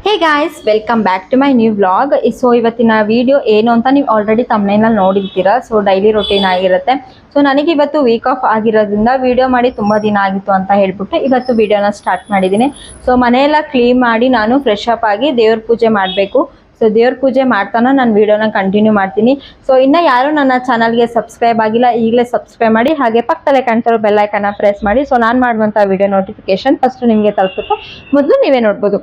Hey guys, welcome back to my new vlog. So ಇವತ್ತಿನ video ಏನು ಅಂತ ನೀವು ಆಲ್ರೆಡಿ ತಮ್ಮನೇನಲ್ಲಿ ನೋಡಿರ್ತೀರಾ. ಸೊ ಡೈಲಿ ರೊಟೀನ್ ಆಗಿರುತ್ತೆ. ಸೊ ನನಗೆ ಇವತ್ತು ವೀಕ್ ಆಫ್ ಆಗಿರೋದ್ರಿಂದ ವಿಡಿಯೋ ಮಾಡಿ ತುಂಬ ದಿನ ಆಗಿತ್ತು ಅಂತ ಹೇಳ್ಬಿಟ್ಟು ಇವತ್ತು ವಿಡಿಯೋನ ಸ್ಟಾರ್ಟ್ ಮಾಡಿದ್ದೀನಿ. ಸೊ ಮನೆಯೆಲ್ಲ ಕ್ಲೀನ್ ಮಾಡಿ ನಾನು ಫ್ರೆಶ್ ಅಪ್ ಆಗಿ ದೇವ್ರ ಪೂಜೆ ಮಾಡಬೇಕು. ಸೊ ದೇವ್ರ ಪೂಜೆ ಮಾಡ್ತಾನೆ ನಾನು ವಿಡಿಯೋನ ಕಂಟಿನ್ಯೂ ಮಾಡ್ತೀನಿ. ಸೊ ಇನ್ನೂ ಯಾರು ನನ್ನ ಚಾನಲ್ಗೆ ಸಬ್ಸ್ಕ್ರೈಬ್ ಆಗಿಲ್ಲ, ಈಗಲೇ ಸಬ್ಸ್ಕ್ರೈಬ್ ಮಾಡಿ, ಹಾಗೆ ಪಕ್ಕದಲ್ಲೇ ಕಾಣ್ತಿರೋ ಬೆಲ್ ಐಕನ್ನ ಪ್ರೆಸ್ ಮಾಡಿ. ಸೊ ನಾನು ಮಾಡುವಂಥ ವಿಡಿಯೋ ನೋಟಿಫಿಕೇಶನ್ ಫಸ್ಟ್ ನಿಮಗೆ ತಲುಪುತ್ತೆ, ಮೊದಲು ನೀವೇ ನೋಡ್ಬೋದು.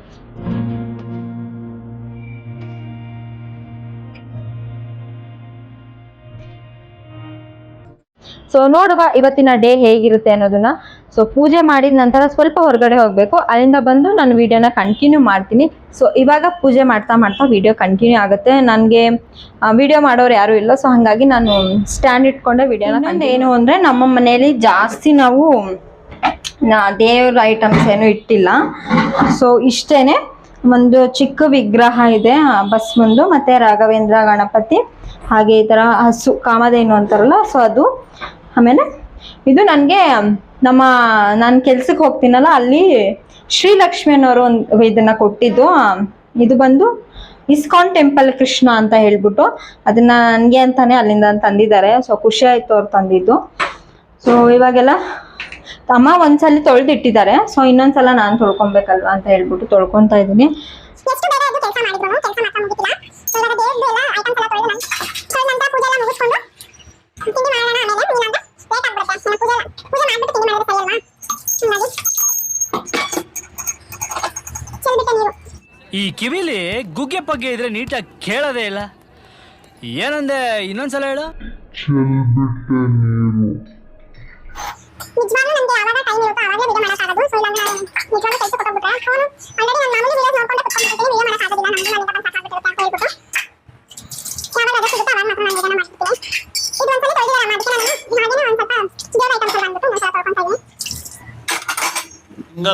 ಸೊ ನೋಡುವ ಇವತ್ತಿನ ಡೇ ಹೇಗಿರುತ್ತೆ ಅನ್ನೋದನ್ನ. ಸೊ ಪೂಜೆ ಮಾಡಿದ ನಂತರ ಸ್ವಲ್ಪ ಹೊರಗಡೆ ಹೋಗಬೇಕು, ಅಲ್ಲಿಂದ ಬಂದು ನಾನು ವಿಡಿಯೋನ ಕಂಟಿನ್ಯೂ ಮಾಡ್ತೀನಿ. ಸೊ ಇವಾಗ ಪೂಜೆ ಮಾಡ್ತಾ ಮಾಡ್ತಾ ವಿಡಿಯೋ ಕಂಟಿನ್ಯೂ ಆಗುತ್ತೆ. ನನಗೆ ವಿಡಿಯೋ ಮಾಡೋರು ಯಾರೂ ಇಲ್ಲ, ಸೊ ಹಾಗಾಗಿ ನಾನು ಸ್ಟ್ಯಾಂಡ್ ಇಟ್ಕೊಂಡೆ ವಿಡಿಯೋನ. ಏನು ಅಂದರೆ ನಮ್ಮ ಮನೆಯಲ್ಲಿ ಜಾಸ್ತಿ ನಾವು ದೇವ್ರ ಐಟಮ್ಸ್ ಏನು ಇಟ್ಟಿಲ್ಲ. ಸೊ ಇಷ್ಟೇನೆ, ಒಂದು ಚಿಕ್ಕ ವಿಗ್ರಹ ಇದೆ ಬಸ್ಮಂದು, ಮತ್ತು ರಾಘವೇಂದ್ರ ಗಣಪತಿ, ಹಾಗೆ ಈ ಥರ ಹಸು ಕಾಮಧೇನು ಅಂತಾರಲ್ಲ, ಸೊ ಅದು. ಆಮೇಲೆ ಇದು ನನಗೆ ನಾನು ಕೆಲ್ಸಕ್ಕೆ ಹೋಗ್ತೀನಲ್ಲ ಅಲ್ಲಿ ಶ್ರೀಲಕ್ಷ್ಮಿ ಅನ್ನೋರು ಒಂದು ಇದನ್ನು ಕೊಟ್ಟಿದ್ದು. ಇದು ಬಂದು ಇಸ್ಕಾನ್ ಟೆಂಪಲ್ ಕೃಷ್ಣ ಅಂತ ಹೇಳ್ಬಿಟ್ಟು ಅದನ್ನ ನನಗೆ ಅಂತಾನೆ ಅಲ್ಲಿಂದ ತಂದಿದ್ದಾರೆ. ಸೊ ಖುಷಿ ಆಯಿತು ಅವ್ರು ತಂದಿದ್ದು. ಸೊ ಇವಾಗೆಲ್ಲ ಅಮ್ಮ ಒಂದ್ಸಲ ತೊಳೆದಿಟ್ಟಿದ್ದಾರೆ. ಸೊ ಇನ್ನೊಂದ್ಸಲ ನಾನು ತೊಳ್ಕೊಬೇಕಲ್ವಾ ಅಂತ ಹೇಳ್ಬಿಟ್ಟು ತೊಳ್ಕೊತಾ ಇದ್ದೀನಿ. ಈ ಕಿವಿಲಿ ಗುಗ್ಗೆ ಪಗ್ಗೆ ಇದ್ರೆ ನೀಟಾಗಿ ಕೇಳೋದೇ ಇಲ್ಲ. ಏನಂದೆ, ಇನ್ನೊಂದ್ಸಲ ಹೇಳು.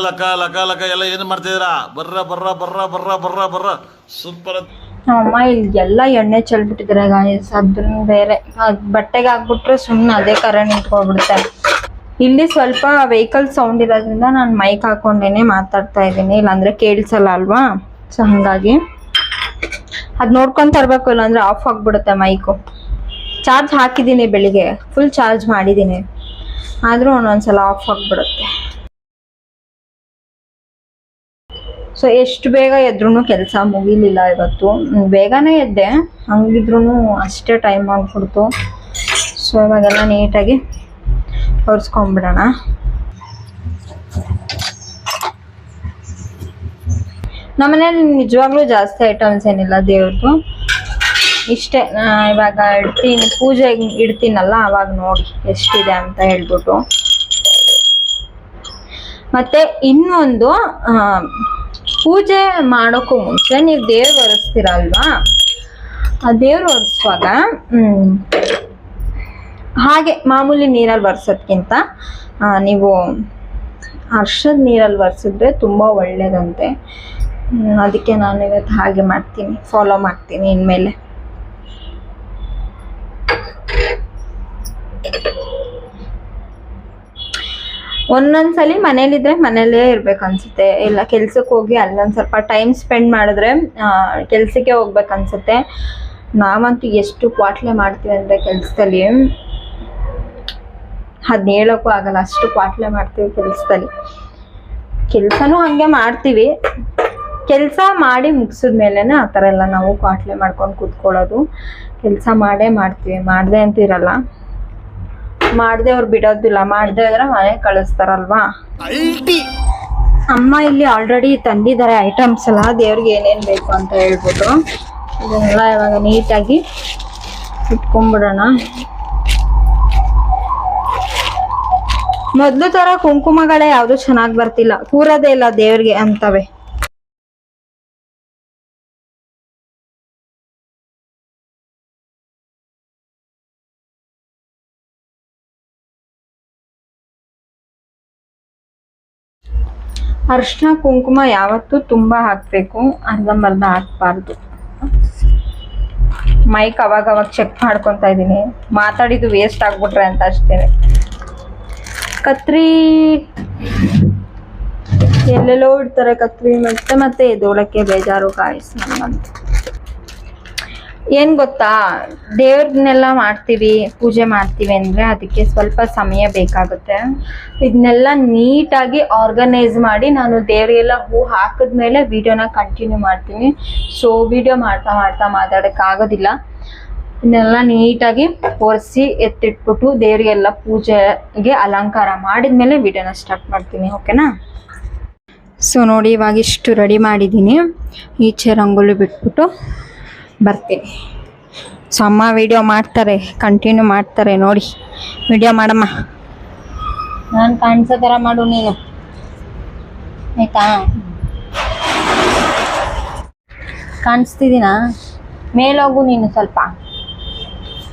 ಲಕ ಲಕ ಲಕ ಎಲ್ಲ ಏನು ಮಾಡ್ತಿದ್ದೀರಾ? ಬರ್ರ ಬರ್ರ ಬರ್ರ ಬರ್ರ ಬರ್ರ ಬರ್ರ ಸೂಪರ್. ಅಮ್ಮ ಇಲ್ಲಿ ಎಲ್ಲ ಎಣ್ಣೆ ಚೆಲ್ಬಿಟ್ಟಿದ್ದಾರೆ ಗಾಯಸ್. ಅದನ್ನ ಬೇರೆ ಬಟ್ಟೆಗೆ ಹಾಕ್ಬಿಟ್ರೆ ಸುಮ್ಮನೆ ಅದೇ ಕರೆ ನಿಂತ್ಕೊಬಿಡುತ್ತೆ. ಇಲ್ಲಿ ಸ್ವಲ್ಪ ವೆಹಿಕಲ್ ಸೌಂಡ್ ಇರೋದ್ರಿಂದ ನಾನು ಮೈಕ್ ಹಾಕೊಂಡೇನೆ ಮಾತಾಡ್ತಾ ಇದ್ದೀನಿ, ಇಲ್ಲಾಂದ್ರೆ ಕೇಳಿಸಲ್ಲ ಅಲ್ವಾ. ಸೊ ಹಾಗಾಗಿ ಅದು ನೋಡ್ಕೊಂಡು ತರಬೇಕು, ಇಲ್ಲಾಂದ್ರೆ ಆಫ್ ಆಗಿಬಿಡುತ್ತೆ ಮೈಕು. ಚಾರ್ಜ್ ಹಾಕಿದ್ದೀನಿ, ಬೆಳಿಗ್ಗೆ ಫುಲ್ ಚಾರ್ಜ್ ಮಾಡಿದ್ದೀನಿ, ಆದರೂ ಒಂದೊಂದ್ಸಲ ಆಫ್ ಆಗಿಬಿಡುತ್ತೆ. ಸೊ ಎಷ್ಟು ಬೇಗ ಎದ್ರೂ ಕೆಲಸ ಮುಗಿಲಿಲ್ಲ ಇವತ್ತು. ಬೇಗನೆ ಎದ್ದೆ, ಹಂಗಿದ್ರೂ ಅಷ್ಟೇ ಟೈಮ್ ಆಗಿಬಿಡ್ತು. ಸೊ ಇವಾಗೆಲ್ಲ ನೀಟಾಗಿ ಒರೆಸ್ಕೊಂಡ್ಬಿಡೋಣ. ನಮ್ಮನೇಲಿ ನಿಜವಾಗ್ಲೂ ಜಾಸ್ತಿ ಐಟಮ್ಸ್ ಏನಿಲ್ಲ ದೇವ್ರದ್ದು, ಇಷ್ಟೇ. ಇವಾಗ ಇಡ್ತೀನಿ, ಪೂಜೆ ಇಡ್ತೀನಲ್ಲ ಅವಾಗ ನೋಡಿ ಎಷ್ಟಿದೆ ಅಂತ ಹೇಳ್ಬಿಟ್ಟು. ಮತ್ತೆ ಇನ್ನೊಂದು, ಪೂಜೆ ಮಾಡೋಕ್ಕೂ ಮುಂಚೆ ನೀವು ದೇವ್ರು ಒರೆಸ್ತೀರಲ್ವಾ, ಆ ದೇವ್ರು ಒರೆಸುವಾಗ ಹಾಗೆ ಮಾಮೂಲಿ ನೀರಲ್ಲಿ ಒರೆಸೋದ್ಕಿಂತ ನೀವು ಅರ್ಶದ ನೀರಲ್ಲಿ ಒರೆಸಿದ್ರೆ ತುಂಬ ಒಳ್ಳೇದಂತೆ. ಅದಕ್ಕೆ ನಾನು ಇವತ್ತು ಹಾಗೆ ಮಾಡ್ತೀನಿ, ಫಾಲೋ ಮಾಡ್ತೀನಿ ಇನ್ಮೇಲೆ. ಒಂದೊಂದ್ಸಲಿ ಮನೇಲಿದ್ರೆ ಮನೇಲೇ ಇರ್ಬೇಕು ಅನ್ಸುತ್ತೆ, ಇಲ್ಲ ಕೆಲ್ಸಕ್ಕೆ ಹೋಗಿ ಅಲ್ಲೊಂದು ಸ್ವಲ್ಪ ಟೈಮ್ ಸ್ಪೆಂಡ್ ಮಾಡಿದ್ರೆ ಕೆಲ್ಸಕ್ಕೆ ಹೋಗ್ಬೇಕು ಅನ್ಸುತ್ತೆ. ನಾವಂತೂ ಎಷ್ಟು ಕ್ವಾಟ್ಲೆ ಮಾಡ್ತೀವಿ ಅಂದರೆ ಕೆಲ್ಸದಲ್ಲಿ, ಅದನ್ನ ಹೇಳೋಕ್ಕೂ ಆಗಲ್ಲ, ಅಷ್ಟು ಕ್ವಾಟ್ಲೆ ಮಾಡ್ತೀವಿ ಕೆಲ್ಸದಲ್ಲಿ. ಕೆಲಸನೂ ಹಾಗೆ ಮಾಡ್ತೀವಿ, ಕೆಲಸ ಮಾಡಿ ಮುಗಿಸಿದ್ಮೇಲೆ ಆ ಥರ ಎಲ್ಲ ನಾವು ಕ್ವಾಟ್ಲೆ ಮಾಡ್ಕೊಂಡು ಕೂತ್ಕೊಳ್ಳೋದು. ಕೆಲಸ ಮಾಡೇ ಮಾಡ್ತೀವಿ, ಮಾಡದೆ ಅಂತಿರಲ್ಲ, ಮಾಡದೆ ಅವ್ರು ಬಿಡೋದಿಲ್ಲ, ಮಾಡದೆ ಇದ್ರೆ ಮನೆ ಕಳಿಸ್ತಾರಲ್ವಾ. ಅಮ್ಮ ಇಲ್ಲಿ ಆಲ್ರೆಡಿ ತಂದಿದ್ದಾರೆ ಐಟಮ್ಸ್ ಎಲ್ಲ, ದೇವ್ರಿಗೆ ಏನೇನು ಬೇಕು ಅಂತ ಹೇಳ್ಬಿಟ್ಟು. ಇದನ್ನೆಲ್ಲ ಇವಾಗ ನೀಟಾಗಿ ಇಟ್ಕೊಂಡ್ಬಿಡೋಣ. ಮೊದಲು ಥರ ಕುಂಕುಮಗಳೇ ಯಾವುದು ಚೆನ್ನಾಗಿ ಬರ್ತಿಲ್ಲ, ಕೂರೋದೇ ಇಲ್ಲ ದೇವ್ರಿಗೆ ಅಂತವೆ. ಅರಿಶಿನ ಕುಂಕುಮ ಯಾವತ್ತೂ ತುಂಬ ಹಾಕಬೇಕು, ಅರ್ಧಂಬರ್ಧ ಹಾಕಬಾರ್ದು. ಮೈಕ್ ಅವಾಗ ಚೆಕ್ ಮಾಡ್ಕೊತಾ ಇದ್ದೀನಿ, ಮಾತಾಡಿದ್ದು ವೇಸ್ಟ್ ಆಗ್ಬಿಟ್ರೆ ಅಂತ ಅಷ್ಟೇ. ಕತ್ರಿ ಎಲ್ಲೆಲ್ಲೋ ಇಡ್ತಾರೆ ಕತ್ರಿ, ಮತ್ತೆ ಮತ್ತೆ ಎದ್ದೋಳಕ್ಕೆ ಬೇಜಾರು ಗಾಯ್ಸ್ ನನ್ಗಂತೂ. ಏನ್ ಗೊತ್ತಾ, ದೇವ್ರನ್ನೆಲ್ಲ ಮಾಡ್ತೀವಿ, ಪೂಜೆ ಮಾಡ್ತೀವಿ ಅಂದ್ರೆ ಅದಕ್ಕೆ ಸ್ವಲ್ಪ ಸಮಯ ಬೇಕಾಗುತ್ತೆ. ಇದನ್ನೆಲ್ಲ ನೀಟಾಗಿ ಆರ್ಗನೈಸ್ ಮಾಡಿ ನಾನು ದೇವ್ರಿಗೆಲ್ಲ ಹೂ ಹಾಕಿದ್ಮೇಲೆ ವಿಡಿಯೋನ ಕಂಟಿನ್ಯೂ ಮಾಡ್ತೀನಿ. ಸೊ ವಿಡಿಯೋ ಮಾಡ್ತಾ ಮಾಡ್ತಾ ಮಾತಾಡೋಕ್ಕಾಗೋದಿಲ್ಲ. ಇದನ್ನೆಲ್ಲ ನೀಟಾಗಿ ಒರೆಸಿ ಎತ್ತಿಟ್ಬಿಟ್ಟು ದೇವರಿಗೆಲ್ಲ ಪೂಜೆಗೆ ಅಲಂಕಾರ ಮಾಡಿದ್ಮೇಲೆ ವಿಡಿಯೋನ ಸ್ಟಾರ್ಟ್ ಮಾಡ್ತೀನಿ, ಓಕೆನಾ? ಸೊ ನೋಡಿ, ಇವಾಗ ಇಷ್ಟು ರೆಡಿ ಮಾಡಿದ್ದೀನಿ. ಈಚೆ ರಂಗೋಲಿ ಬಿಟ್ಬಿಟ್ಟು ಬರ್ತೀನಿ. ಸೊ ಅಮ್ಮ ವಿಡಿಯೋ ಮಾಡ್ತಾರೆ, ಕಂಟಿನ್ಯೂ ಮಾಡ್ತಾರೆ. ನೋಡಿ, ವಿಡಿಯೋ ಮಾಡಮ್ಮ. ನಾನು ಕಾಣಿಸೋ ಥರ ಮಾಡು ನೀನು, ಆಯ್ತಾ? ಕಾಣಿಸ್ತಿದ್ದೀನಾ? ಮೇಲೋಗು ನೀನು, ಸ್ವಲ್ಪ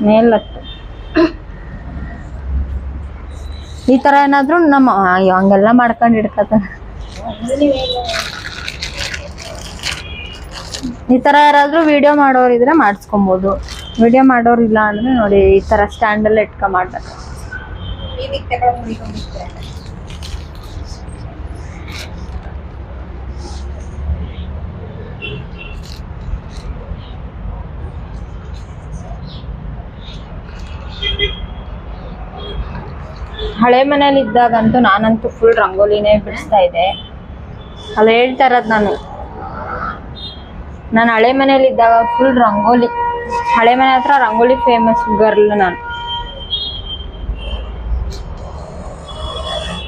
ಮೇಲತ್ತು. ಈ ಥರ ಏನಾದರೂ ನಮ್ಮ ಹಂಗೆಲ್ಲ ಮಾಡ್ಕೊಂಡು ಇಡ್ಕತ್ತ. ಈ ಥರ ಯಾರಾದರೂ ವಿಡಿಯೋ ಮಾಡೋರಿದ್ರೆ ಮಾಡಿಸ್ಕೊಬೋದು. ವಿಡಿಯೋ ಮಾಡೋರಿಲ್ಲ ಅಂದರೆ ನೋಡಿ, ಈ ಥರ ಸ್ಟ್ಯಾಂಡಲ್ಲಿ ಮಾಡ್ತಾರೆ. ಹಳೆ ಮನೇಲಿ ಇದ್ದಾಗಂತೂ ನಾನಂತೂ ಫುಲ್ ರಂಗೋಲಿನೇ ಬಿಡಿಸ್ತಾ ಇದ್ದೆ. ಅಲ್ಲಿ ಹೇಳ್ತಾ ಇರೋದು ನಾನು ಹಳೆ ಮನೇಲಿ ಇದ್ದಾಗ ಫುಲ್ ರಂಗೋಲಿ, ಹಳೆ ಮನೆ ಹತ್ರ ರಂಗೋಲಿ ಫೇಮಸ್ ಗರ್ಲ್ ನಾನು.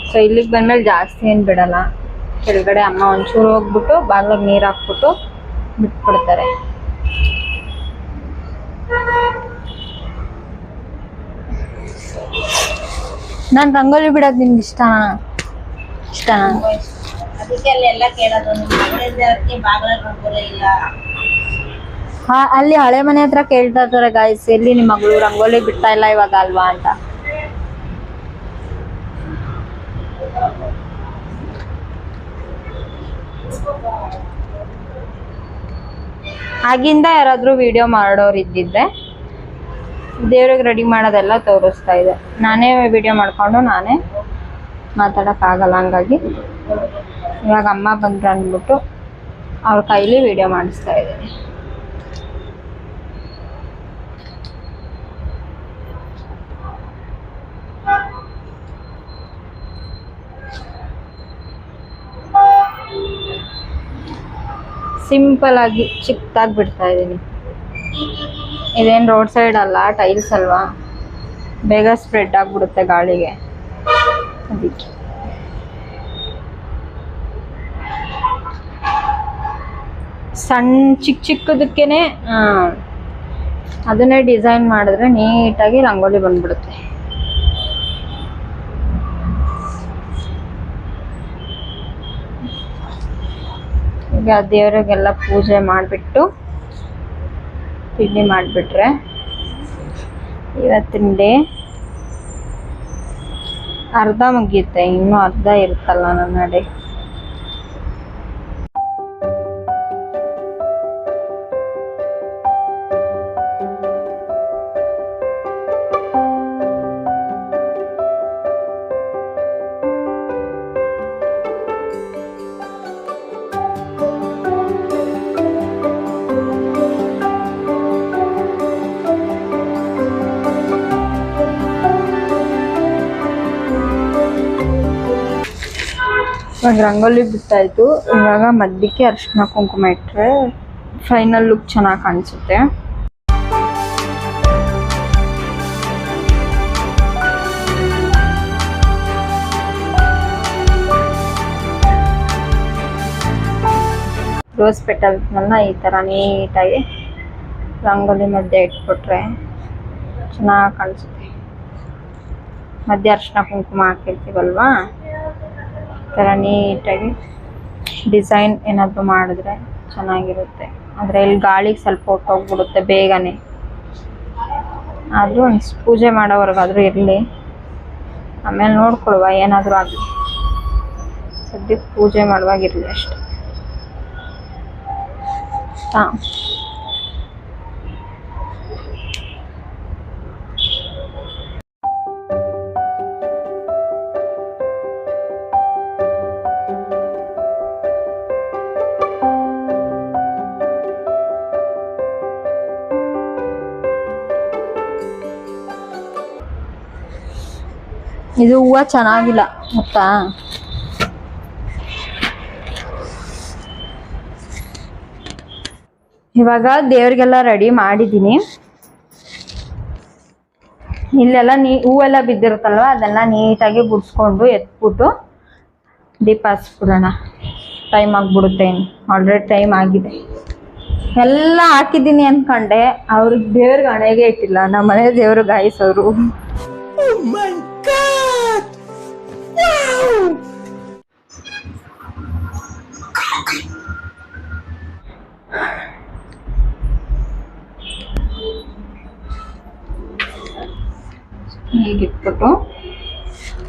ಸೊ ಇಲ್ಲಿಗೆ ಬಂದ್ಮೇಲೆ ಜಾಸ್ತಿ ಏನು ಬಿಡಲ್ಲ. ಕೆಳಗಡೆ ಅಮ್ಮ ಒಂಚೂರು ಹೋಗ್ಬಿಟ್ಟು ಬಾಗ್ಲಿಗೆ ನೀರು ಹಾಕ್ಬಿಟ್ಟು ಬಿಟ್ಬಿಡ್ತಾರೆ. ನಾನು ರಂಗೋಲಿ ಬಿಡೋದು ನಿಮ್ಗೆ ಇಷ್ಟನಾ? ಅದಕ್ಕೆ ಅಲ್ಲೆಲ್ಲ ಕೇಳೋದು, ರಂಗೋಲಿ ಇಲ್ಲ. ಅಲ್ಲಿ ಹಳೆ ಮನೆ ಹತ್ರ ಕೇಳ್ತಾ ಇರ್ತಾರೆ ಗಾಯ್ಸ್, ಎಲ್ಲಿ ನಿಮ್ಮ ಮಗಳು ರಂಗೋಲಿ ಬಿಡ್ತಾ ಇಲ್ಲ ಇವಾಗ ಅಲ್ವಾ ಅಂತ. ಆಗಿಂದ ಯಾರಾದ್ರೂ ವಿಡಿಯೋ ಮಾಡೋರು ಇದ್ದಿದ್ರೆ ದೇವ್ರಿಗೆ ರೆಡಿ ಮಾಡೋದೆಲ್ಲ ತೋರಿಸ್ತಾ ಇದೆ. ನಾನೇ ವಿಡಿಯೋ ಮಾಡ್ಕೊಂಡು ನಾನೇ ಮಾತಾಡೋಕ್ಕಾಗಲ್ಲ, ಹಂಗಾಗಿ ಇವಾಗ ಅಮ್ಮ ಬಂದ್ರು ಅಂದ್ಬಿಟ್ಟು ಅವ್ರ ಕೈಲಿ ವಿಡಿಯೋ ಮಾಡಿಸ್ತಾ ಇದ್ದೀನಿ. ಸಿಂಪಲ್ ಆಗಿ ಚಿಕ್ಕದಾಗಿ ಬಿಡ್ತಾ ಇದ್ದೀನಿ. ಇದೇನು ರೋಡ್ ಸೈಡ್ ಅಲ್ಲ, ಟೈಲ್ಸ್ ಅಲ್ವಾ, ಬೇಗ ಸ್ಪ್ರೆಡ್ ಆಗಿಬಿಡುತ್ತೆ ಗಾಳಿಗೆ, ಅದಕ್ಕೆ. ಸಣ್ಣ ಚಿಕ್ಕದಕ್ಕೇನೆ ಅದನ್ನೇ ಡಿಸೈನ್ ಮಾಡಿದ್ರೆ ನೀಟಾಗಿ ರಂಗೋಲಿ ಬಂದ್ಬಿಡುತ್ತೆ. ಈಗ ದೇವರಿಗೆಲ್ಲ ಪೂಜೆ ಮಾಡಿಬಿಟ್ಟು ತಿಂಡಿ ಮಾಡಿಬಿಟ್ರೆ ಇವತ್ತಿನ ಡೇ ಅರ್ಧ ಮುಗಿಯುತ್ತೆ. ಇನ್ನೂ ಅರ್ಧ ಇರುತ್ತಲ್ಲ ನನ್ನ ಡೇ. ಇವಾಗ ರಂಗೋಲಿ ಬಿಟ್ಟಾಯ್ತು. ಇವಾಗ ಮಧ್ಯಕ್ಕೆ ಅರಿಶಿನ ಕುಂಕುಮ ಇಟ್ಟರೆ ಫೈನಲ್ ಲುಕ್ ಚೆನ್ನಾಗಿ ಕಾಣಿಸುತ್ತೆ. ರೋಸ್ ಪೆಟಲ್ಸ್ನೆಲ್ಲ ಈ ಥರ ನೀಟಾಗಿ ರಂಗೋಲಿ ಮಧ್ಯೆ ಇಟ್ಬಿಟ್ರೆ ಚೆನ್ನಾಗಿ ಕಾಣಿಸುತ್ತೆ. ಮಧ್ಯೆ ಅರಿಶಿನ ಕುಂಕುಮ ಹಾಕಿರ್ತೀವಲ್ವಾ, ಈ ಥರ ನೀಟಾಗಿ ಡಿಸೈನ್ ಏನಾದರೂ ಮಾಡಿದ್ರೆ ಚೆನ್ನಾಗಿರುತ್ತೆ. ಆದರೆ ಇಲ್ಲಿ ಗಾಳಿಗೆ ಸ್ವಲ್ಪ ಹೊಟ್ಟೋಗ್ಬಿಡುತ್ತೆ ಬೇಗನೆ. ಆದರೂ ಒಂದು ಪೂಜೆ ಮಾಡೋವರೆಗಾದರೂ ಇರಲಿ, ಆಮೇಲೆ ನೋಡ್ಕೊಳುವ ಏನಾದರೂ ಆಗಲಿ. ಸದ್ಯಕ್ಕೆ ಪೂಜೆ ಮಾಡುವಾಗಿರಲಿ ಅಷ್ಟೆ. ಹಾಂ, ಇದು ಹೂವು ಚೆನ್ನಾಗಿಲ್ಲ ಗೊತ್ತಾ. ಇವಾಗ ದೇವ್ರಿಗೆಲ್ಲ ರೆಡಿ ಮಾಡಿದ್ದೀನಿ. ಇಲ್ಲೆಲ್ಲ ಹೂವೆಲ್ಲ ಬಿದ್ದಿರುತ್ತಲ್ವ ಅದೆಲ್ಲ ನೀಟಾಗಿ ಗುಡಿಸ್ಕೊಂಡು ಎತ್ಬಿಟ್ಟು ದೀಪ ಹಚ್ಬಿಡೋಣ. ಟೈಮ್ ಆಗ್ಬಿಡುತ್ತೆ, ಆಲ್ರೆಡಿ ಟೈಮ್ ಆಗಿದೆ. ಎಲ್ಲ ಹಾಕಿದ್ದೀನಿ ಅನ್ಕೊಂಡೆ, ಅವ್ರಿಗೆ ದೇವ್ರಿಗೆ ಹಣೆಗೆ ಇಟ್ಟಿಲ್ಲ. ನಮ್ಮ ಮನೆ ದೇವ್ರು ಗಾಯಿಸೋರು. ಹೀಗಿಟ್ಬಿಟ್ಟು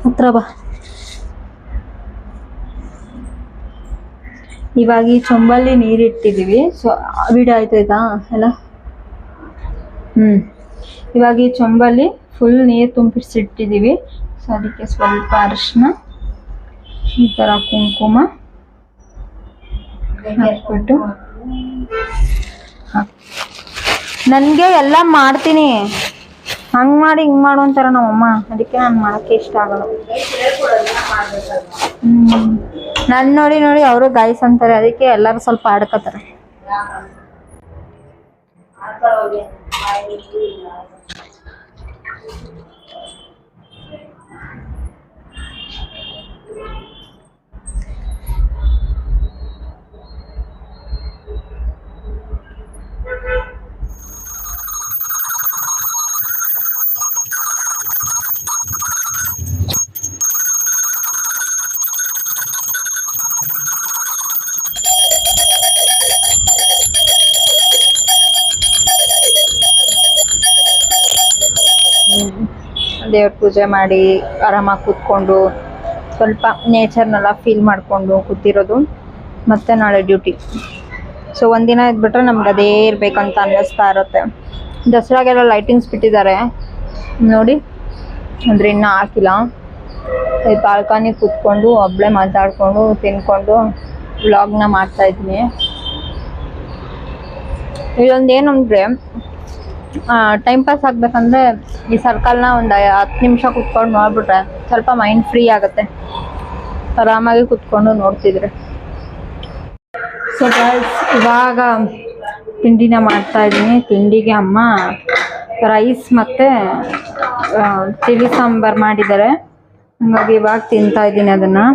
ಹತ್ರ ಬಾ. ಇವಾಗ ಈ ಚೊಂಬಲ್ಲಿ ನೀರಿಟ್ಟಿದ್ದೀವಿ. ಸೊ ವಿಡಿಯೋ ಆಯ್ತಾಯ್ತಾ ಎಲ್ಲ. ಇವಾಗ ಈ ಚೊಂಬಲ್ಲಿ ಫುಲ್ ನೀರು ತುಂಬಿಸಿಟ್ಟಿದ್ದೀವಿ. ಸೊ ಅದಕ್ಕೆ ಸ್ವಲ್ಪ ಅರಿಶಿನ, ಈ ಥರ ಕುಂಕುಮ ಹಾಕ್ಬಿಟ್ಟು ನನಗೆ ಎಲ್ಲ ಮಾಡ್ತೀನಿ. ಹಂಗೆ ಮಾಡಿ ಹಿಂಗೆ ಮಾಡು ಅಂತಾರ ನಮ್ಮಮ್ಮ. ಅದಕ್ಕೆ ನಾನು ಮಾಡೋಕ್ಕೆ ಇಷ್ಟ ಆಗಲ್ಲ. ನನ್ನ ನೋಡಿ ನೋಡಿ ಅವರು ಗಾಯ್ಸ್ ಅಂತಾರೆ. ಅದಕ್ಕೆ ಎಲ್ಲರೂ ಸ್ವಲ್ಪ ಆಡ್ಕೋತಾರೆ. ದೇವ್ರ ಪೂಜೆ ಮಾಡಿ ಆರಾಮಾಗಿ ಕೂತ್ಕೊಂಡು ಸ್ವಲ್ಪ ನೇಚರ್ನೆಲ್ಲ ಫೀಲ್ ಮಾಡಿಕೊಂಡು ಕೂತಿರೋದು. ಮತ್ತೆ ನಾಳೆ ಡ್ಯೂಟಿ. ಸೊ ಒಂದಿನ ಇದ್ಬಿಟ್ರೆ ನಮ್ಗೆ ಅದೇ ಇರಬೇಕಂತ ಅನ್ನಿಸ್ತಾ ಇರುತ್ತೆ. ದಸರಾಗೆಲ್ಲ ಲೈಟಿಂಗ್ಸ್ ಬಿಟ್ಟಿದ್ದಾರೆ ನೋಡಿ, ಅಂದರೆ ಇನ್ನೂ ಹಾಕಿಲ್ಲ. ಬಾಲ್ಕನಿ ಕೂತ್ಕೊಂಡು ಒಬ್ಬಳೇ ಮಾತಾಡಿಕೊಂಡು ತಿನ್ಕೊಂಡು ವ್ಲಾಗ್ನ ಮಾಡ್ತಾಯಿದ್ದೀನಿ. ಇದೊಂದು ಏನಂದರೆ ಟೈಮ್ ಪಾಸ್ ಆಗಬೇಕಂದ್ರೆ ಈ ಸರ್ಕಲ್ನ ಒಂದು 10 ನಿಮಿಷ ಕೂತ್ಕೊಂಡು ನೋಡ್ಬಿಟ್ರೆ ಸ್ವಲ್ಪ ಮೈಂಡ್ ಫ್ರೀ ಆಗುತ್ತೆ. ಆರಾಮಾಗಿ ಕೂತ್ಕೊಂಡು ನೋಡ್ತಿದ್ರೆ. ಸೊ ಗೈಸ್, ಇವಾಗ ತಿಂಡಿನ ಮಾಡ್ತಾಯಿದ್ದೀನಿ. ತಿಂಡಿಗೆ ಅಮ್ಮ ರೈಸ್ ಮತ್ತು ತಿಳಿ ಸಾಂಬಾರು ಮಾಡಿದ್ದಾರೆ. ಹಾಗಾಗಿ ಇವಾಗ ತಿಂತಾಯಿದ್ದೀನಿ ಅದನ್ನು.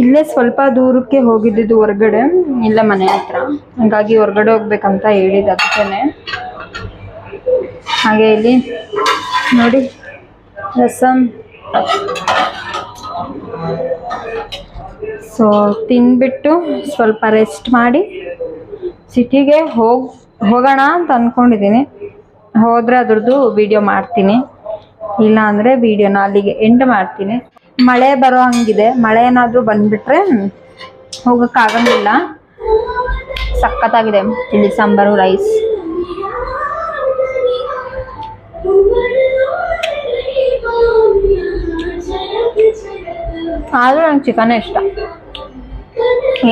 ಇಲ್ಲೇ ಸ್ವಲ್ಪ ದೂರಕ್ಕೆ ಹೋಗಿದ್ದು ಹೊರಗಡೆ, ಇಲ್ಲ ಮನೆ ಹತ್ರ. ಹಾಗಾಗಿ ಹೊರಗಡೆ ಹೋಗ್ಬೇಕಂತ ಹೇಳಿದ್ದು ಅದಕ್ಕೇನೆ. ಹಾಗೆ ಇಲ್ಲಿ ನೋಡಿ ರಸಮ್. ಸೊ ತಿಂದ್ಬಿಟ್ಟು ಸ್ವಲ್ಪ ರೆಸ್ಟ್ ಮಾಡಿ ಸಿಟಿಗೆ ಹೋಗೋಣ ಅಂತ ಅಂದ್ಕೊಂಡಿದ್ದೀನಿ. ಹೋದರೆ ಅದ್ರದ್ದು ವಿಡಿಯೋ ಮಾಡ್ತೀನಿ, ಇಲ್ಲ ಅಂದರೆ ವಿಡಿಯೋನ ಅಲ್ಲಿಗೆ ಎಂಡ್ ಮಾಡ್ತೀನಿ. ಮಳೆ ಬರೋ ಹಂಗಿದೆ. ಮಳೆ ಏನಾದರೂ ಬಂದುಬಿಟ್ರೆ ಹೋಗೋಕ್ಕಾಗಂಗಿಲ್ಲ. ಸಖತ್ತಾಗಿದೆ ತಿಳಿ ಸಾಂಬಾರು ರೈಸ್. ಆದರೂ ನಂಗೆ ಚಿಕನೇ ಇಷ್ಟ.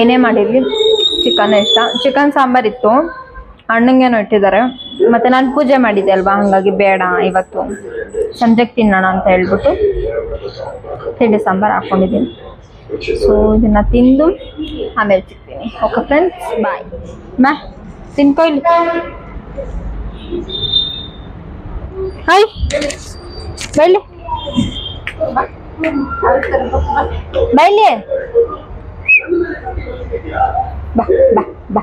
ಏನೇ ಮಾಡಿರಲಿ ಚಿಕನೇ ಇಷ್ಟ. ಚಿಕನ್ ಸಾಂಬಾರಿತ್ತು, ಅಣ್ಣಂಗೇನೋ ಇಟ್ಟಿದ್ದಾರೆ. ಮತ್ತು ನಾನು ಪೂಜೆ ಮಾಡಿದ್ದೆ ಅಲ್ವಾ, ಹಾಗಾಗಿ ಬೇಡ ಇವತ್ತು ಸಂಜೆಗೆ ತಿನ್ನೋಣ ಅಂತ ಹೇಳ್ಬಿಟ್ಟು ತಿಂಡಿ ಸಾಂಬಾರು ಹಾಕ್ಕೊಂಡಿದ್ದೀನಿ. ಸೊ ಇದನ್ನು ತಿಂದು ಆಮೇಲೆ ಸಿಗ್ತೀನಿ. ಓಕೆ ಫ್ರೆಂಡ್ಸ್, ಬಾಯ್. ತಿನ್ಕೊ ಇಲ್ಲಿ. ಹಾಯ್ ಬೈಲಿ ಬೈಲಿ ಬಾ ಬಾ ಬಾ.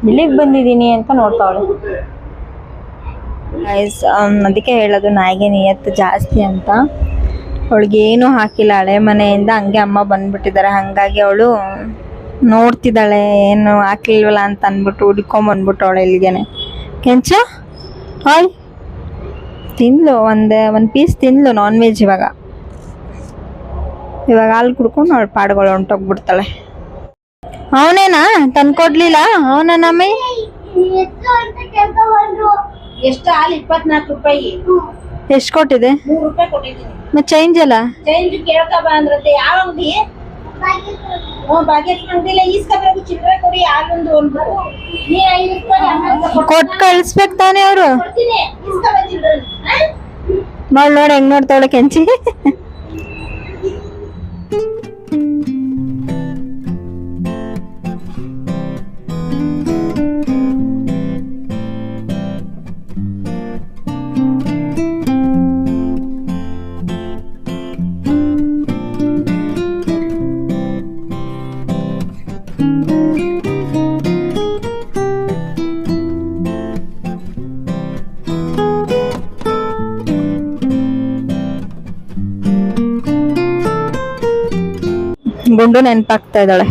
ಇಲ್ಲಿಗೆ ಬಂದಿದ್ದೀನಿ ಅಂತ ನೋಡ್ತಾವಳೆ. ಅದಕ್ಕೆ ಹೇಳೋದು ನಾಯಿಗೆ ನಿಯತ್ತು ಜಾಸ್ತಿ ಅಂತ. ಅವಳಿಗೇನು ಹಾಕಿಲ್ಲ ಹಳೆ ಮನೆಯಿಂದ, ಹಂಗೆ ಅಮ್ಮ ಬಂದ್ಬಿಟ್ಟಿದ್ದಾರೆ. ಹಾಗಾಗಿ ಅವಳು ನೋಡ್ತಿದ್ದಾಳೆ ಏನು ಹಾಕಿಲ್ವಲ್ಲ ಅಂತ ಅಂದ್ಬಿಟ್ಟು ಹುಡ್ಕೊಂಬಂದ್ಬಿಟ್ಟು ಅವಳು ಇಲ್ಲಿಗೇನೆ. ಕೆಂಚ ಹಾಯ್ ತಿಂದ್ಲು, ಒಂದು ಪೀಸ್ ತಿಂದ್ಲು ನಾನ್ ವೆಜ್. ಇವಾಗ ಹಾಲು ಕುಡ್ಕೊಂಡು ಅವಳು ಪಾಡುಗಳು ಹೊಂಟೋಗ್ಬಿಡ್ತಾಳೆ. ಅವನೇನಾ ತಂದ್ಕೊಡ್ಲಿಲ್ಲ? ಅವನ ನಮ್ಮಿ ಎಷ್ಟು ಹಾಲು? 24 ರೂಪಾಯಿ. ಎಷ್ಟು ಕೊಟ್ಟಿದೆ? 3 ರೂಪಾಯಿ ಕೊಟ್ಟಿದ್ದೀನಿ. ಮತ್ತೆ ಚೇಂಜ್ ಅಲ್ಲ? ಚೇಂಜ್ ಕೇಳ್ಕ ಬಾ ಅಂದ್ರಂತೆ. ಯಾವ ಅಂಗಡಿ? ಬಾಗೇಟ್ ಅಂಗಡಿಲ್ಲ ಈಸ್ಕೋಬೇಕು ಚಿಲ್ಲರೆ ಕೊಡಿ ಹಾಲೊಂದು ಅಂದ್ಬಿಟ್ಟು ನೀ 5 ರೂಪಾಯಿ ಆಮೇಲೆ ಕೊಟ್ಟು ಕಳಿಸ್ಬೇಕು ತಾನೇ ಅವರು. ಕೊಡ್ತೀನಿ ಈಸ್ಕೋಬೇಕು ಚಿಲ್ಲರೆ. ನೋಡಿ ಹೆಂಗ್ ನೋಡ್ತಾವಳೆ ಕೆಂಚಿ. ಗುಂಡು ನೆನಪಾಗ್ತಾ ಇದ್ದಾಳೆ.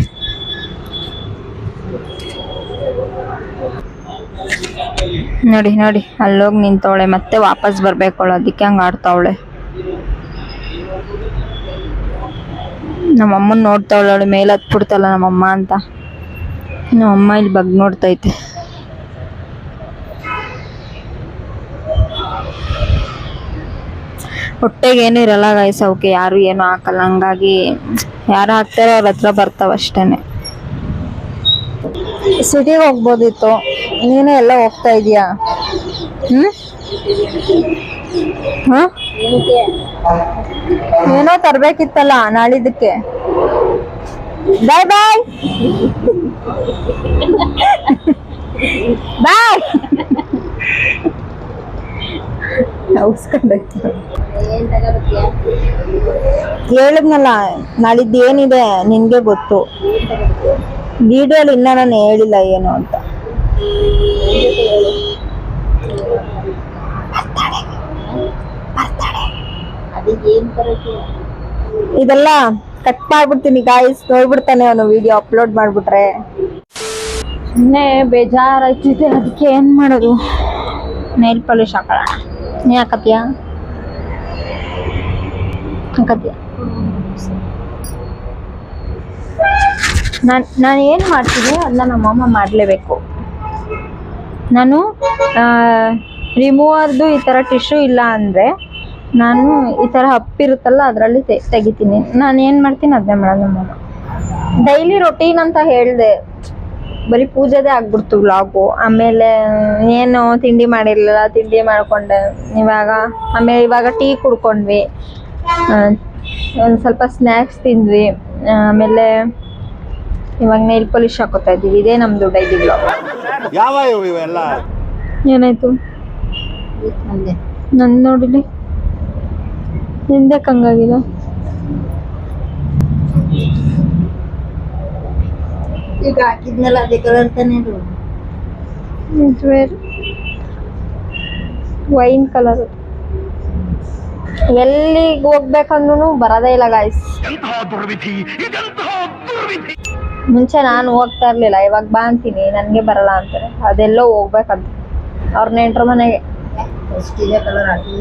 ನೋಡಿ ನೋಡಿ ಅಲ್ಲೋಗಿ ನಿಂತವಳೆ, ಮತ್ತೆ ವಾಪಸ್ ಬರ್ಬೇಕವಳು, ಅದಕ್ಕೆ ಹಂಗ ಆಡ್ತಾವಳೆ. ನಮ್ಮಮ್ಮನ್ ನೋಡ್ತಾವಳೆ, ಅವಳು ಮೇಲೆ ಹತ್ಬಿಡ್ತಲ್ಲ ನಮ್ಮಮ್ಮ ಅಂತ. ನಮ್ಮಮ್ಮ ಇಲ್ಲಿ ಬಗ್ ನೋಡ್ತೈತೆ. ಹೊಟ್ಟೆಗೆ ಏನು ಇರಲ್ಲ ಗೈಸ್, ಅವಕ್ಕೆ ಯಾರು ಏನು ಹಾಕಲ್ಲ, ಹಂಗಾಗಿ ಯಾರು ಹಾಕ್ತಾರೋ ಅವ್ರ ಹತ್ರ ಬರ್ತಾವ ಅಷ್ಟೇನೆ. ಸಿಟಿಗೆ ಹೋಗ್ಬೋದಿತ್ತು, ನೀನು ಎಲ್ಲ ಹೋಗ್ತಾ ಇದೀಯಾ? ಏನೋ ತರ್ಬೇಕಿತ್ತಲ್ಲ ನಾಳಿದ್ದಕ್ಕೆ. ಬಾಯ್ ಬಾಯ್ ಬಾಯ್. ಹೇಳಿದ್ನಲ್ಲ ನಾಳಿದ್ದು ಏನಿದೆ ನಿನ್ಗೆ ಗೊತ್ತು. ವಿಡಿಯೋಲಿ ಇನ್ನ ನಾನು ಹೇಳಿಲ್ಲ ಏನು ಅಂತ. ಇದೆಲ್ಲ ಕಟ್ ಮಾಡ್ಬಿಡ್ತೀನಿ ಗಾಯ್ಸ್, ನೋಡ್ಬಿಡ್ತಾನೆ ಅವನು ವಿಡಿಯೋ ಅಪ್ಲೋಡ್ ಮಾಡ್ಬಿಟ್ರೆ. ಸುಮ್ಮನೆ ಬೇಜಾರಾಯ್ತಿದೆ, ಅದಕ್ಕೆ ಏನ್ ಮಾಡೋದು, ನೈಲ್ ಪಾಲಿಶ್ ಹಾಕೋಣ. ನೀ ಹಾಕತ್ತೀಯ? ಹಾಕತ್ತೀಯ? ನಾನು ಏನು ಮಾಡ್ತೀನಿ ಅದನ್ನ ನಮ್ಮಮ್ಮ ಮಾಡಲೇಬೇಕು. ನಾನು ರಿಮೂವರ್ದು ಈ ಥರ ಟಿಶ್ಯೂ ಇಲ್ಲ ಅಂದರೆ ನಾನು ಈ ಥರ ಹಪ್ಪಿರುತ್ತಲ್ಲ ಅದರಲ್ಲಿ ತೆಗಿತೀನಿ. ನಾನು ಏನು ಮಾಡ್ತೀನಿ ಅದನ್ನೇ ಮಾಡೋದು ನಮ್ಮಮ್ಮ. ಡೈಲಿ ರೊಟೀನ್ ಅಂತ ಹೇಳಿದೆ, ಬರೀ ಪೂಜೆದೇ ಆಗ್ಬಿಡ್ತು ವ್ಲಾಗು. ಆಮೇಲೆ ಏನು ತಿಂಡಿ ಮಾಡಿರಲಿಲ್ಲ, ತಿಂಡಿ ಮಾಡಿಕೊಂಡೆ ಆಮೇಲೆ ಇವಾಗ ಟೀ ಕುಡ್ಕೊಂಡ್ವಿ, ಒಂದು ಸ್ವಲ್ಪ ಸ್ನ್ಯಾಕ್ಸ್ ತಿಂದ್ವಿ, ಆಮೇಲೆ ಇವಾಗ ನೈಲ್ ಪಾಲಿಶ್ ಹಾಕೋತಾ ಇದ್ದೀವಿ. ಇದೇ ನಮ್ಮದು ಡೈಲಿ ವ್ಲಾಗ್. ಏನಾಯ್ತು ನಂದು ನೋಡಿಲಿ, ನಿಂದೆ ಕಂಗಾಗಿದೆ. ಈಗ ಹಾಕಿದ್ನಲ್ಲ ಅದೇ ಕಲರ್ ತಾನೇ ಅದು. Wine colour. ಎಲ್ಲಿಗೆ ಹೋಗ್ಬೇಕಂದ್ರೂ ಬರೋದೇ ಇಲ್ಲ ಗಾಯ್ಸ್. ಮುಂಚೆ ನಾನು ಹೋಗ್ತಾ ಇರ್ಲಿಲ್ಲ, ಇವಾಗ ಬಾ ಅಂತೀನಿ ನನ್ಗೆ ಬರಲ್ಲ ಅಂತಾರೆ. ಅದೆಲ್ಲೋ ಹೋಗ್ಬೇಕಂತ ಅವ್ರ ನೆಂಟ್ರ ಮನೆಗೆ. ಕಲರ್ ಹಾಕಿ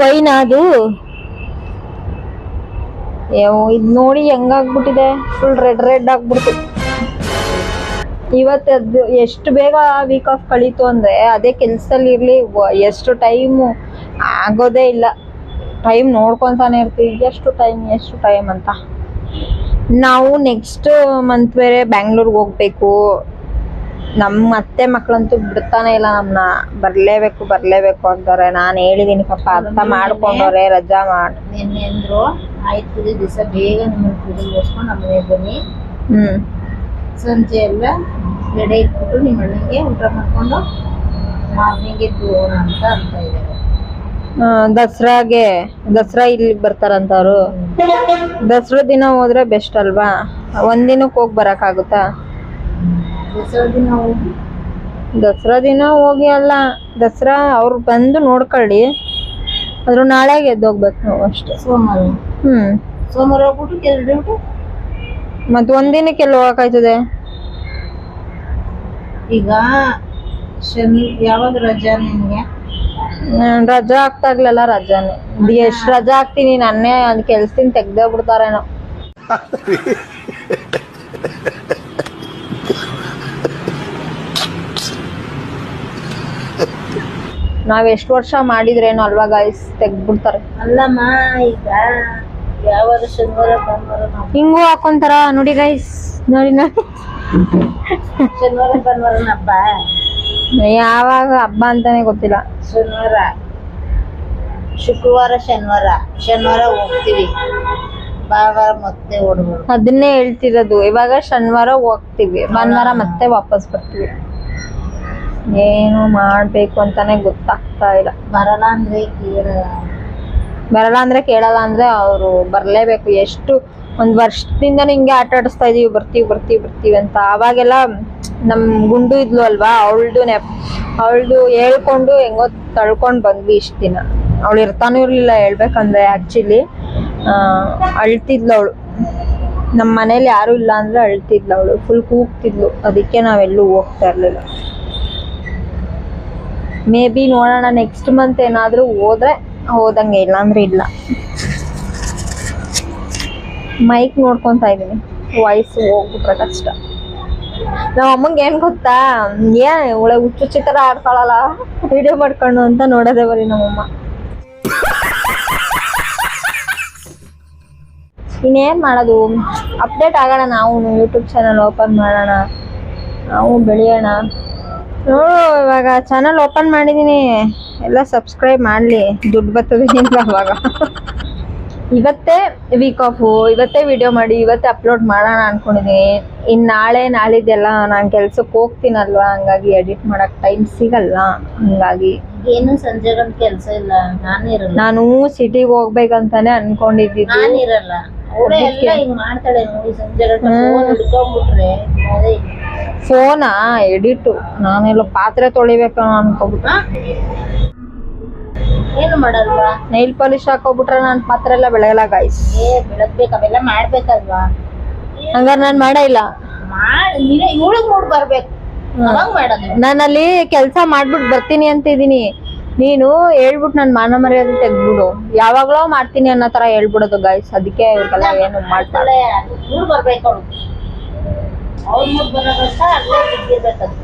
ವೈನ್ ಅದು ಇದು ನೋಡಿ ಹೆಂಗಾಗ್ಬಿಟ್ಟಿದೆ, ಫುಲ್ ರೆಡ್ ಆಗ್ಬಿಡ್ತು. ಇವತ್ತು ಎಷ್ಟು ಬೇಗ ವೀಕ್ ಆಫ್ ಕಳೀತು ಅಂದರೆ ಅದೇ ಕೆಲಸದಲ್ಲಿ ಇರಲಿ, ಎಷ್ಟು ಟೈಮು ಆಗೋದೇ ಇಲ್ಲ. ಟೈಮ್ ನೋಡ್ಕೊತಾನೆ ಇರ್ತೀವಿ, ಎಷ್ಟು ಟೈಮ್ ಅಂತ. ನಾವು ನೆಕ್ಸ್ಟ್ ಮಂತ್ ಬೇರೆ ಬ್ಯಾಂಗ್ಳೂರ್ಗೆ ಹೋಗ್ಬೇಕು. ನಮ್ಮ ಅತ್ತೆ ಮಕ್ಕಳಂತೂ ಬಿಡ್ತಾನೆ ಇಲ್ಲ ನಮ್ಮನ್ನ, ಬರಲೇಬೇಕು ಅಂತಾರೆ. ನಾನು ಹೇಳಿದ್ದೀನಿ ಪಾಪ, ಅರ್ಥ ಮಾಡ್ಕೊಂಡವ್ರೆ, ರಜಾ ಮಾಡಿ. ನಿನ್ನೆ ಅಂದ್ರು ಆಯ್ತು ಪೂಜೆ ದಿವಸ ಬೇಗ ನಿಮ್ಮನ್ನ ಪೂಜೆ ಮುಗಿಸ್ಕೊಂಡು ನಮ್ಮ ಮನೆಗೆ ಬನ್ನಿ, ಸಂಜೆ ಎಲ್ಲ ಎಡೆ ಇಟ್ಬಿಟ್ಟು ನಿಮ್ಮ ಅಣ್ಣಂಗೆ ಊಟ ಮಾಡ್ಕೊಂಡು ಮಾರ್ನಿಂಗ್ ಎದ್ದು ಹೋಗೋಣ ಅಂತ ಇದ್ದಾರೆ. ದಸರಾ ಇಲ್ಲಿ ಬರ್ತಾರಂತ ಅವರು. ದಸರಾ ದಿನ ಹೋದ್ರೆ ಬೆಸ್ಟ್ ಅಲ್ವಾ? ಒಂದಿನಕ್ಕೆ ಹೋಗಿ ಬರಕ್ಕಾಗುತ್ತಾ? ದಸರಾ ದಿನ ಹೋಗಿ ಅಲ್ಲ, ದಸರಾ ಅವ್ರು ಬಂದು ನೋಡ್ಕೊಳ್ಳಿ, ಆದ್ರೂ ನಾಳೆಗೆ ಎದ್ದೋಗ್ಬೇಕು ನಾವು ಅಷ್ಟೇ. ಸೋಮವಾರ ಹೋಗ್ಬಿಟ್ಟು ಕೆಲ್ಸ ಮತ್ತೆ ಒಂದಿನಕ್ಕೆ ಎಲ್ಲಿ ಹೋಗಕ್ಕಾಯ್ತದೆ? ಈಗ ಯಾವಾಗ ರಜಾ ನಿನ್ಗೆ? ರಜಾ ಆಗ್ತಾ ಇರ್ಲಿಲ್ಲ, ರಜಾನೆ. ಎಷ್ಟ್ ರಜಾ ಹಾಕ್ತೀನಿ, ನನ್ನೇ ಅದ್ ಕೆಲ್ಸದಿಂದ ತೆಗ್ದೇ ಬಿಡ್ತಾರೇನೋ. ನಾವ್ ಎಷ್ಟು ವರ್ಷ ಮಾಡಿದ್ರೇನು ಅಲ್ವಾ ಗಾಯ್ಸ್, ತೆಗ್ದ್ಬಿಡ್ತಾರೆ. ಅಲ್ಲಮ್ಮ ಈಗ ಯಾವಾಗ ಶನಿವಾರ ಭಾನುವಾರ ಹಿಂಗೂ ಹಾಕೊಂತಾರ ನೋಡಿ ಗೈಸ್, ನೋಡಿ ಶನಿವಾರ ಭಾನುವಾರನ ಹಬ್ಬ, ಯಾವಾಗ ಹಬ್ಬ ಅಂತಾನೆ ಗೊತ್ತಿಲ್ಲ. ಶನಿವಾರ ಶುಕ್ರವಾರ ಶನಿವಾರ ಹೋಗ್ತೀವಿ, ಭಾನುವಾರ ಮತ್ತೆ ಓಡ್ಬೋದು. ಅದನ್ನೇ ಹೇಳ್ತಿರೋದು, ಇವಾಗ ಶನಿವಾರ ಹೋಗ್ತೀವಿ, ಭಾನುವಾರ ಮತ್ತೆ ವಾಪಸ್ ಬರ್ತೀವಿ. ಏನು ಮಾಡ್ಬೇಕು ಅಂತಾನೆ ಗೊತ್ತಾಗ್ತಾ ಇಲ್ಲ. ಬರಲ್ಲ ಅಂದ್ರೆ ಕೇಳಲ್ಲ ಅಂದ್ರೆ ಅವರು ಬರ್ಲೇಬೇಕು. ಎಷ್ಟು ಒಂದ್ ವರ್ಷದಿಂದ ಹಿಂಗೆ ಆಟ ಆಡಿಸ್ತಾ ಇದೀವಿ, ಬರ್ತೀವಿ ಅಂತ. ಅವಾಗೆಲ್ಲ ನಮ್ ಗುಂಡು ಇದ್ಲು ಅಲ್ವಾ, ಅವಳ್ದು ಹೇಳ್ಕೊಂಡು ಹೆಂಗೋ ತಳ್ಕೊಂಡ್ ಬಂದ್ವಿ ಇಷ್ಟ ದಿನ. ಅವಳು ಇರ್ತಾನೂ ಇರ್ಲಿಲ್ಲ ಹೇಳ್ಬೇಕಂದ್ರೆ. ಆಕ್ಚುಲಿ ಅಳ್ತಿದ್ಲು ಅವಳು, ನಮ್ಮ ಮನೇಲಿ ಯಾರು ಇಲ್ಲ ಅಂದ್ರೆ ಅಳ್ತಿದ್ಲು ಅವಳು, ಫುಲ್ ಕೂಗ್ತಿದ್ಲು. ಅದಕ್ಕೆ ನಾವೆಲ್ಲೂ ಹೋಗ್ತಾ ಇರ್ಲಿಲ್ಲ. ಮೇ ಬಿ ನೋಡೋಣ, ನೆಕ್ಸ್ಟ್ ಮಂತ್ ಏನಾದ್ರೂ ಹೋದ್ರೆ ಹೋದಂಗೆ, ಇಲ್ಲ ಅಂದ್ರೆ ಇಲ್ಲ. ಮೈಕ್ ನೋಡ್ಕೊಂತ ಇದೀನಿ, ವಾಯ್ಸ್ ಹೋಗ್ಬಿಟ್ರೆ ಕಷ್ಟ. ನಮ್ಮ ಅಮ್ಮಂಗೆ ಏನ್ ಗೊತ್ತಾ, ಏನ್ ಒಳ್ಳೆ ಹುಚ್ಚುಚ್ಚಿ ತರ ಆಡ್ತಾಳಲ್ಲ ವಿಡಿಯೋ ಮಾಡ್ಕೊಂಡು ಅಂತ ನೋಡೋದೇ ಬರೀ ನಮ್ಮಮ್ಮ. ಇನ್ನೇನ್ ಮಾಡೋದು, ಅಪ್ಡೇಟ್ ಆಗೋಣ ನಾವು, ಯೂಟ್ಯೂಬ್ ಚಾನಲ್ ಓಪನ್ ಮಾಡೋಣ, ನಾವು ಬೆಳೆಯೋಣ. ನೋಡು ಇವಾಗ ಚಾನಲ್ ಓಪನ್ ಮಾಡಿದೀನಿ, ಎಲ್ಲ ಸಬ್ಸ್ಕ್ರೈಬ್ ಮಾಡ್ಲಿ, ದುಡ್ಡು ಬರ್ತದೆ ಅವಾಗ. ಇವತ್ತೇ ವೀಕ್ ಆಫ್, ಇವತ್ತೇ ವಿಡಿಯೋ ಮಾಡಿ ಇವತ್ತೇ ಅಪ್ಲೋಡ್ ಮಾಡೋಣ ಅನ್ಕೊಂಡಿದೀನಿ. ಇನ್ ನಾಳೆ ನಾಳಿದ್ದೆಲ್ಲ ನಾನು ಕೆಲ್ಸಕ್ಕೆ ಹೋಗ್ತೀನಲ್ವಾ, ಹಂಗಾಗಿ ಎಡಿಟ್ ಮಾಡಕ್ ಟೈಮ್ ಸಿಗಲ್ಲ. ಹಂಗಾಗಿ ಏನು ಸಂಜೆ ಗಂಟ ಕೆಲಸ ಇಲ್ಲ, ನಾನು ಸಿಟಿಗೆ ಹೋಗ್ಬೇಕಂತಾನೆ ಅನ್ಕೊಂಡಿದ್ದಿದ್ದು. ನಾನಿರಲ್ಲ, ಅವಳೇ ಎಲ್ಲ ಹಿಂಗ್ ಮಾಡ್ತಾಳೆ ನೋಡಿ. ಸಂಜೆ ಗಂಟ ಫೋನ್ ಹಿಡ್ಕೊಂಡ್ಬಿಟ್ರೆ ಫೋನಾ ಎಡಿಟ್, ನಾನೆಲ್ಲ ಪಾತ್ರೆ ತೊಳಿಬೇಕು ಅನ್ಕೋಬಿಟ್ಟು. ಏನು ಮಾಡಲ್ವಾ? ನೈಲ್ ಪಾಲಿಶ್ ಹಾಕೋಬಿಟ್ರೆ ನಾನು ಪಾತ್ರೆ ಎಲ್ಲ ಬೆಳಗಲ್ಲ ಗಾಯ್ಸ್. ಬೆಳಗ್ಬೇಕು, ಅವೆಲ್ಲ ಮಾಡ್ಬೇಕಲ್ವಾ? ಹಂಗಾರೆ ನಾನು ಮಾಡೇ ಇಲ್ಲ. ಇವಳಿಗೆ ಮೂಡ್ ಬರ್ಬೇಕು, ಅವಾಗ ಮಾಡೋದು. ನಾನಲ್ಲಿ ಕೆಲ್ಸ ಮಾಡ್ಬಿಟ್ಟು ಬರ್ತೀನಿ ಅಂತಿದೀನಿ, ನೀನು ಹೇಳ್ಬಿಟ್ಟು ನನ್ ಮಾನ ಮರ್ಯಾದೆ ತೆಗ್ದ್ಬಿಡು. ಯಾವಾಗ್ಲೋ ಮಾಡ್ತೀನಿ ಅನ್ನೋ ತರ ಹೇಳ್ಬಿಡೋದು ಗಾಯ್ಸ್. ಅದಕ್ಕೆ ಇವ್ರಿಗೆಲ್ಲ ಏನು ಮಾಡ್ತಾಳೆ, ಮೂಡ್ ಬರ್ಬೇಕು ಅವಳು. ಅವ್ರ ಮೂಡ್ ಬರೋದಂತ ಅಲ್ಲೇ ಬಿದ್ದಿರ್ಬೇಕದು.